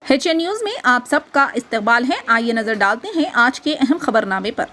HN news میں آپ سب کا استقبال ہے۔ آئیے نظر ڈالتے ہیں آج کے اہم خبرنامے پر۔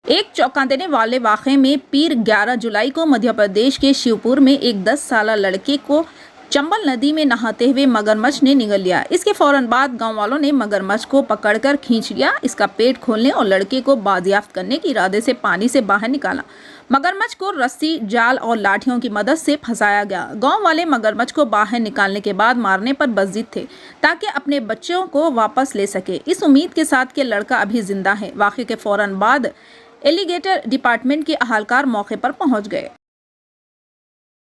ایک چونکا دینے والے واقعے میں پیر 11 جولائی کو مدھیہ پردیش کے شیوپور میں ایک 10 سالہ لڑکے کو چمبل ندی میں نہاتے ہوئے مگرمچھ نے نگل لیا۔ اس کے فوراً بعد گاؤں والوں نے مگرمچھ کو پکڑ کر کھینچ لیا، اس کا پیٹ کھولنے اور لڑکے کو بازیافت کرنے کے ارادے سے پانی سے باہر نکالا۔ مگرمچھ کو رسی، جال اور لاٹھیوں کی مدد سے پھنسایا گیا۔ گاؤں والے مگرمچھ کو باہر نکالنے کے بعد مارنے پر بضد تھے تاکہ اپنے بچوں کو واپس لے سکے، اس امید کے ساتھ کہ لڑکا ابھی زندہ ہے۔ واقعے کے فوراً بعد ایلیگیٹر ڈپارٹمنٹ کے اہلکار موقع پر پہنچ گئے۔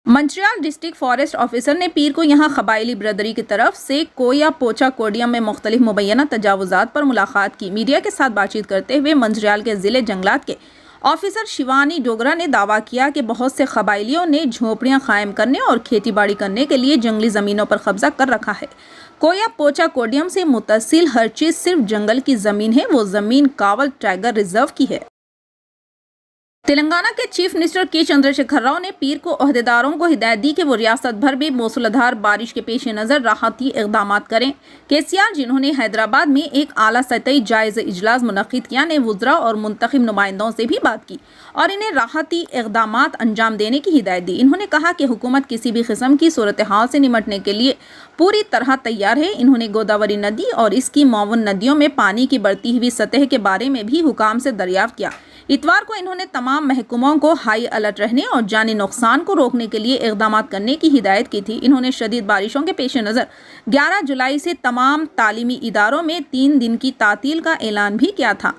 منچریال ڈسٹرکٹ فارسٹ آفیسر نے پیر کو یہاں قبائلی برادری کی طرف سے کویا پوچا کوڈیم میں مختلف مبینہ تجاوزات پر ملاقات کی۔ میڈیا کے ساتھ بات چیت کرتے ہوئے منچریال کے ضلع جنگلات کے آفیسر شیوانی ڈوگرا نے دعویٰ کیا کہ بہت سے قبائلیوں نے جھونپڑیاں قائم کرنے اور کھیتی باڑی کرنے کے لیے جنگلی زمینوں پر قبضہ کر رکھا ہے۔ کویا پوچا کوڈیم سے متصل ہر چیز صرف جنگل کی زمین ہے، وہ زمین کاول ٹائیگر ریزرو کی ہے۔ تلنگانہ کے چیف منسٹر کے چندر شیکھر راؤ نے پیر کو عہدیداروں کو ہدایت دی کہ وہ ریاست بھر میں موسلادھار بارش کے پیش نظر راحتی اقدامات کریں۔ KCR، جنہوں نے حیدرآباد میں ایک اعلیٰ سطحی جائزہ اجلاس منعقد کیا، نے وزراء اور منتخب نمائندوں سے بھی بات کی اور انہیں راحتی اقدامات انجام دینے کی ہدایت دی۔ انہوں نے کہا کہ حکومت کسی بھی قسم کی صورتحال سے نمٹنے کے لیے پوری طرح تیار ہے۔ انہوں نے گوداوری ندی اور اس کی معاون ندیوں میں پانی کی بڑھتی ہوئی سطح کے بارے میں بھی حکام سے دریافت کیا۔ اتوار کو انہوں نے تمام محکموں کو ہائی الرٹ رہنے اور جانی نقصان کو روکنے کے لیے اقدامات کرنے کی ہدایت کی تھی۔ انہوں نے شدید بارشوں کے پیش نظر 11 جولائی سے تمام تعلیمی اداروں میں 3 دن کی تعطیل کا اعلان بھی کیا تھا۔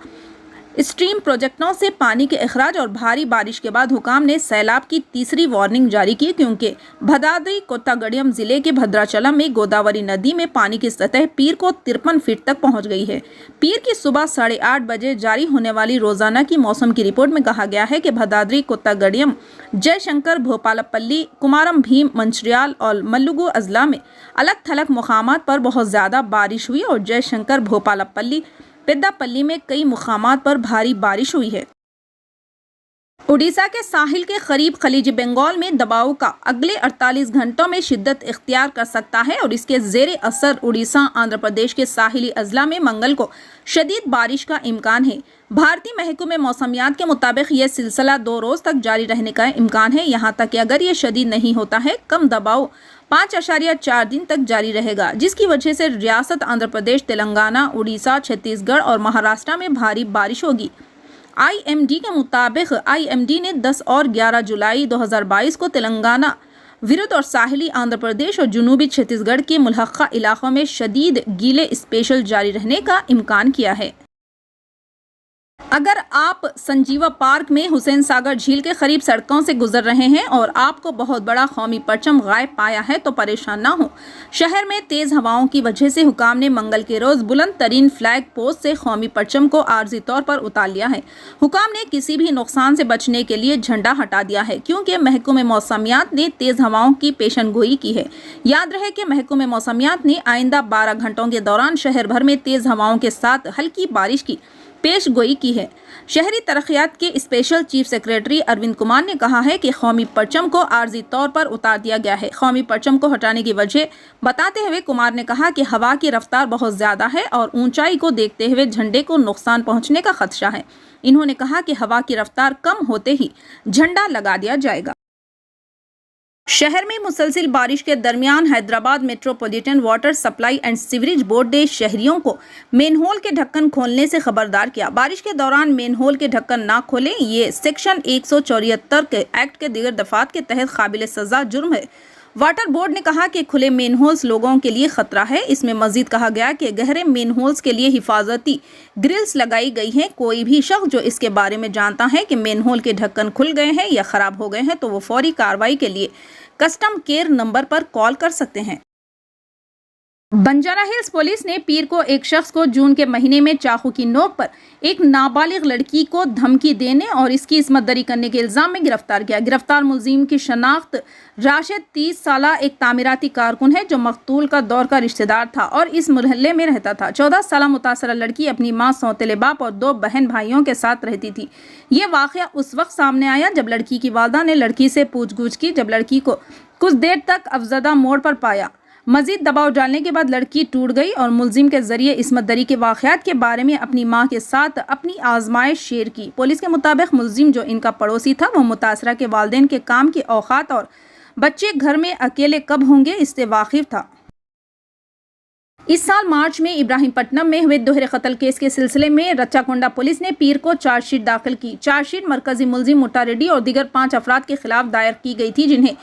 اسٹریم پروجیکٹوں سے پانی کے اخراج اور بھاری بارش کے بعد حکام نے سیلاب کی تیسری وارننگ جاری کی، کیونکہ بھدرادری کوتاگڑیم ضلع کے بھدراچلم میں گوداوری ندی میں پانی کی سطح پیر کو 53 فٹ تک پہنچ گئی ہے۔ پیر کی صبح 8:30 بجے جاری ہونے والی روزانہ کی موسم کی رپورٹ میں کہا گیا ہے کہ بھدرادری کوتاگڑیم، جے شنکر بھوپالپلی، کمارم بھیم، منچریال اور ملگو اضلاع میں الگ تھلگ مقامات پر بہت زیادہ بارش ہوئی اور جے شنکر بھوپالپلی، پیدا پلی میں کئی مقامات پر بھاری بارش ہوئی ہے۔ اڈیشہ کے ساحل کے قریب خلیج بنگال میں دباؤ کا اگلے 48 گھنٹوں میں شدت اختیار کر سکتا ہے اور اس کے زیر اثر اڈیشہ، آندھرا پردیش کے ساحلی اضلاع میں منگل کو شدید بارش کا امکان ہے۔ بھارتی محکمہ موسمیات کے مطابق یہ سلسلہ 2 روز تک جاری رہنے کا امکان ہے، یہاں تک کہ اگر یہ شدید نہیں ہوتا ہے، کم دباؤ 5.4 دن تک جاری رہے گا، جس کی وجہ سے ریاست آندھرا پردیش، تلنگانہ، اڈیشہ، چھتیس گڑھ اور مہاراشٹر میں بھاری بارش ہوگی۔ IMD کے مطابق IMD نے 10 اور 11 جولائی 2022 کو تلنگانہ، ورد اور ساحلی آندھرا پردیش اور جنوبی چھتیس گڑھ کے ملحقہ علاقوں میں شدید گیلے اسپیشل جاری رہنے کا امکان کیا ہے۔ اگر آپ سنجیوا پارک میں حسین ساگر جھیل کے قریب سڑکوں سے گزر رہے ہیں اور آپ کو بہت بڑا قومی پرچم غائب پایا ہے تو پریشان نہ ہوں۔ شہر میں تیز ہواؤں کی وجہ سے حکام نے منگل کے روز بلند ترین فلیگ پوسٹ سے قومی پرچم کو عارضی طور پر اتار لیا ہے۔ حکام نے کسی بھی نقصان سے بچنے کے لیے جھنڈا ہٹا دیا ہے، کیونکہ محکمہ موسمیات نے تیز ہواؤں کی پیشن گوئی کی ہے۔ یاد رہے کہ محکمہ موسمیات نے آئندہ 12 گھنٹوں کے دوران شہر بھر میں تیز ہواؤں کے ساتھ ہلکی بارش کی پیش گوئی کی ہے۔ شہری ترقیات کے special chief secretary Arvind Kumar نے کہا ہے کہ قومی پرچم کو عارضی طور پر اتار دیا گیا ہے۔ قومی پرچم کو ہٹانے کی وجہ بتاتے ہوئے کمار نے کہا کہ ہوا کی رفتار بہت زیادہ ہے اور اونچائی کو دیکھتے ہوئے جھنڈے کو نقصان پہنچنے کا خدشہ ہے۔ انہوں نے کہا کہ ہوا کی رفتار کم ہوتے ہی جھنڈا لگا دیا جائے گا۔ شہر میں مسلسل بارش کے درمیان Hyderabad metropolitan water supply and sewerage board نے شہریوں کو مین ہول کے ڈھکن کھولنے سے خبردار کیا۔ بارش کے دوران مین ہول کے ڈھکن نہ کھولیں، یہ سیکشن 174 کے ایکٹ کے دیگر دفعات کے تحت قابل سزا جرم ہے۔ واٹر بورڈ نے کہا کہ کھلے مین ہولز لوگوں کے لیے خطرہ ہے۔ اس میں مزید کہا گیا کہ گہرے مین ہولز کے لیے حفاظتی گرلز لگائی گئی ہیں۔ کوئی بھی شخص جو اس کے بارے میں جانتا ہے کہ مین ہول کے ڈھکن کھل گئے ہیں یا خراب ہو گئے ہیں تو وہ فوری کارروائی کے لیے کسٹم کیئر نمبر پر کال کر سکتے ہیں۔ بنجارہ ہلز پولیس نے پیر کو ایک شخص کو جون کے مہینے میں چاقو کی نوک پر ایک نابالغ لڑکی کو دھمکی دینے اور اس کی عصمت دری کرنے کے الزام میں گرفتار کیا۔ گرفتار ملزم کی شناخت راشد 30 سالہ ایک تعمیراتی کارکن ہے جو مقتول کا دور کا رشتہ دار تھا اور اس محلے میں رہتا تھا۔ 14 سالہ متاثرہ لڑکی اپنی ماں، سوتیلے باپ اور 2 بہن بھائیوں کے ساتھ رہتی تھی۔ یہ واقعہ اس وقت سامنے آیا جب لڑکی کی والدہ نے لڑکی سے پوچھ گچھ کی، جب لڑکی کو کچھ دیر تک افسردہ موڈ پر پایا۔ مزید دباؤ ڈالنے کے بعد لڑکی ٹوٹ گئی اور ملزم کے ذریعے عصمت دری کے واقعات کے بارے میں اپنی ماں کے ساتھ اپنی آزمائش شیئر کی۔ پولیس کے مطابق ملزم جو ان کا پڑوسی تھا وہ متاثرہ کے والدین کے کام کے اوقات اور بچے گھر میں اکیلے کب ہوں گے اس سے واقف تھا۔ اس سال مارچ میں ابراہیم پٹنم میں ہوئے دوہرے قتل کیس کے سلسلے میں رچاکنڈا پولیس نے پیر کو چارج شیٹ داخل کی۔ چارج شیٹ مرکزی ملزم مٹا ریڈی اور دیگر 5 افراد کے خلاف دائر کی گئی تھی جنہیں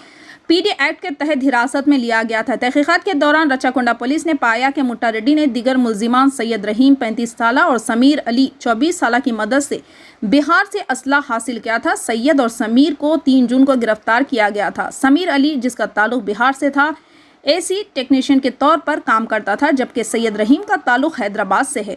پی ڈی ایکٹ کے تحت حراست میں لیا گیا تھا۔ تحقیقات کے دوران رچاکنڈا پولیس نے پایا کہ مٹا ریڈی نے دیگر ملزمان سید رحیم 35 سالہ اور سمیر علی 24 سالہ کی مدد سے بہار سے اسلحہ حاصل کیا تھا۔ سید اور سمیر کو 3 جون کو گرفتار کیا گیا تھا۔ سمیر علی جس کا تعلق بہار سے تھا اے سی ٹیکنیشین کے طور پر کام کرتا تھا جبکہ سید رحیم کا تعلق حیدرآباد سے ہے۔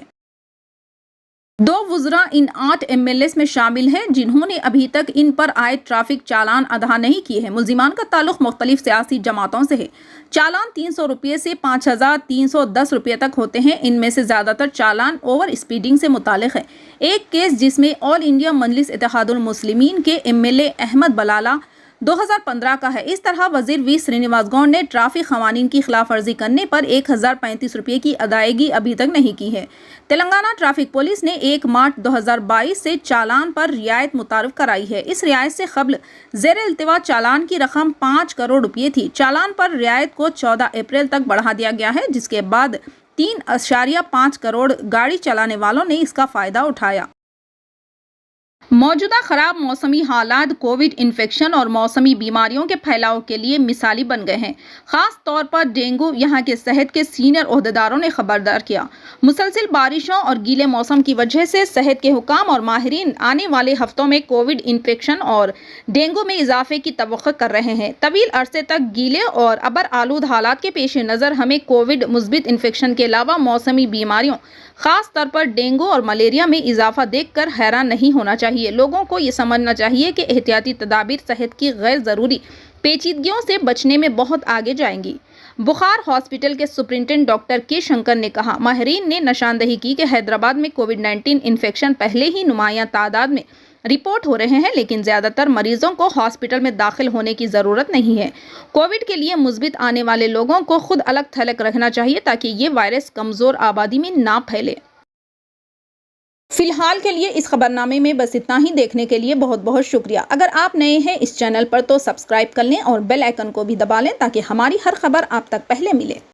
2 وزراء ان 8 MLAs میں شامل ہیں جنہوں نے ابھی تک ان پر آئے ٹریفک چالان ادا نہیں کیے ہیں۔ ملزمان کا تعلق مختلف سیاسی جماعتوں سے ہے۔ چالان 300 روپے سے 5310 روپے تک ہوتے ہیں۔ ان میں سے زیادہ تر چالان اوور اسپیڈنگ سے متعلق ہے۔ ایک کیس جس میں آل انڈیا مجلس اتحاد المسلمین کے MLA احمد بلالہ 2015 کا ہے۔ اس طرح وزیر وی سرینواس گوڑ نے ٹریفک قوانین کی خلاف ورزی کرنے پر 1035 روپے کی ادائیگی ابھی تک نہیں کی ہے۔ تلنگانہ ٹریفک پولیس نے 1 مارچ 2022 سے چالان پر رعایت متعارف کرائی ہے۔ اس رعایت سے قبل زیر التوا چالان کی رقم 5 کروڑ روپے تھی۔ چالان پر رعایت کو 14 اپریل تک بڑھا دیا گیا ہے جس کے بعد 3.5 کروڑ گاڑی چلانے والوں نے اس کا فائدہ اٹھایا۔ موجودہ خراب موسمی حالات کووڈ انفیکشن اور موسمی بیماریوں کے پھیلاؤ کے لیے مثالی بن گئے ہیں۔ خاص طور پر ڈینگو یہاں کے صحت کے سینئر عہدیداروں نے خبردار کیا۔ مسلسل بارشوں اور گیلے موسم کی وجہ سے صحت کے حکام اور ماہرین آنے والے ہفتوں میں کووڈ انفیکشن اور ڈینگو میں اضافے کی توقع کر رہے ہیں۔ طویل عرصے تک گیلے اور ابر آلود حالات کے پیش نظر ہمیں کووڈ مثبت انفیکشن کے علاوہ موسمی بیماریوں خاص طور پر ڈینگو اور ملیریا میں اضافہ دیکھ کر حیران نہیں ہونا چاہیے۔ لوگوں کو یہ سمجھنا چاہیے کہ احتیاطی تدابیر صحت کی غیر ضروری پیچیدگیوں سے بچنے میں بہت آگے جائیں گی۔ بخار ہاسپٹل کے سپرنٹینڈنٹ ڈاکٹر کے شنکر نے کہا۔ ماہرین نے نشاندہی کی کہ حیدرآباد میں کووڈ-19 انفیکشن پہلے ہی نمایاں تعداد میں رپورٹ ہو رہے ہیں لیکن زیادہ تر مریضوں کو ہاسپٹل میں داخل ہونے کی ضرورت نہیں ہے۔ کووڈ کے لیے مثبت آنے والے لوگوں کو خود الگ تھلگ رکھنا چاہیے تاکہ یہ وائرس کمزور آبادی میں نہ پھیلے۔ فی الحال کے لیے اس خبرنامے میں بس اتنا ہی۔ دیکھنے کے لیے بہت بہت شکریہ۔ اگر آپ نئے ہیں اس چینل پر تو سبسکرائب کر لیں اور بیل آئیکن کو بھی دبا لیں تاکہ ہماری ہر خبر آپ تک پہلے ملے۔